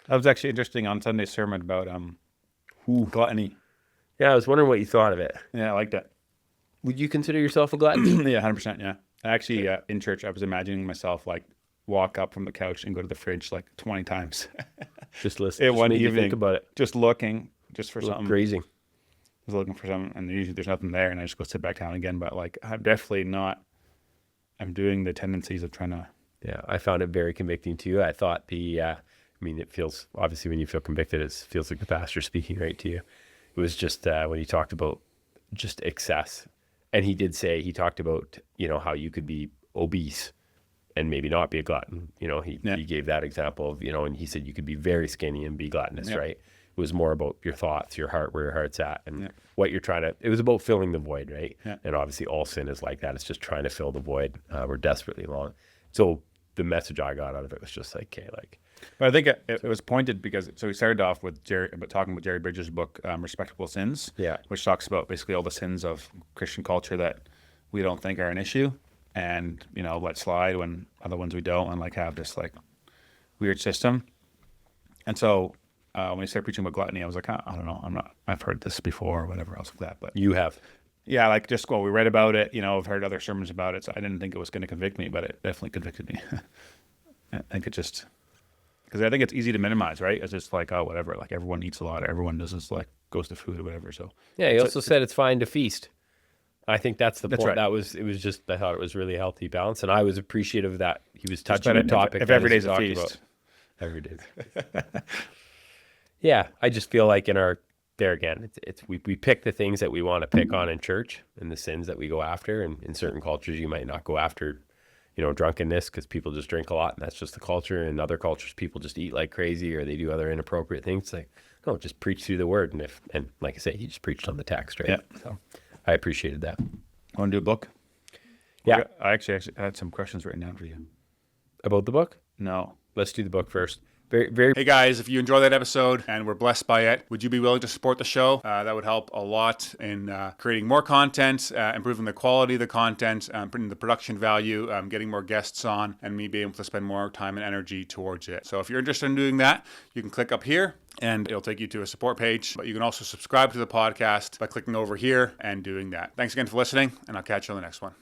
That was actually interesting on Sunday's sermon about gluttony. Yeah, I was wondering what you thought of it. Yeah, I liked it. Would you consider yourself a glutton? Yeah, 100%. Yeah. Actually, in church, I was imagining myself like walk up from the couch and go to the fridge like 20 times. Just listen. It Just one made you evening, think about it. just looking, just for something. Grazing. I was looking for something, and usually there's nothing there, and I just go sit back down again. But like, I'm definitely not. I'm doing the tendencies of trying to. Yeah, I found it very convicting too. I thought I mean, it feels, obviously when you feel convicted, it feels like the pastor speaking right to you. It was just when he talked about just excess. And he talked about, how you could be obese and maybe not be a glutton. He gave that example of, and he said you could be very skinny and be gluttonous, right? It was more about your thoughts, your heart, where your heart's at, and what you're trying to, it was about filling the void, right? Yeah. And obviously all sin is like that. It's just trying to fill the void. We're desperately long. So the message I got out of it was just like, okay, like. But I think it was pointed because, so he started off with talking about Jerry Bridges' book, Respectable Sins, which talks about basically all the sins of Christian culture that we don't think are an issue, and, let slide when other ones we don't, and like have this like weird system. And so when he started preaching about gluttony, I was like, I don't know, I've heard this before or whatever else like that. But you have. Yeah, like we read about it, I've heard other sermons about it, so I didn't think it was going to convict me, but it definitely convicted me. I think it just... Because I think it's easy to minimize, right? It's just like, oh, whatever. Like everyone eats a lot. Everyone does this, like goes to food or whatever. So yeah, he also said it's fine to feast. I think that's the point. Right. I thought it was really healthy balance, and I was appreciative that he was touching a topic. If every day's a feast, every day. Yeah, I just feel like we pick the things that we want to pick on in church and the sins that we go after, and in certain cultures you might not go after. Drunkenness because people just drink a lot and that's just the culture. In other cultures, people just eat like crazy or they do other inappropriate things. It's like, no, just preach through the word. And like I say, he just preached on the text, right? Yeah. So I appreciated that. Want to do a book? Yeah. I actually had some questions written down for you. About the book? No. Let's do the book first. Very. Hey guys, if you enjoyed that episode and were blessed by it, would you be willing to support the show? That would help a lot in creating more content, improving the quality of the content, putting the production value, getting more guests on, and me being able to spend more time and energy towards it. So if you're interested in doing that, you can click up here and it'll take you to a support page. But you can also subscribe to the podcast by clicking over here and doing that. Thanks again for listening, and I'll catch you on the next one.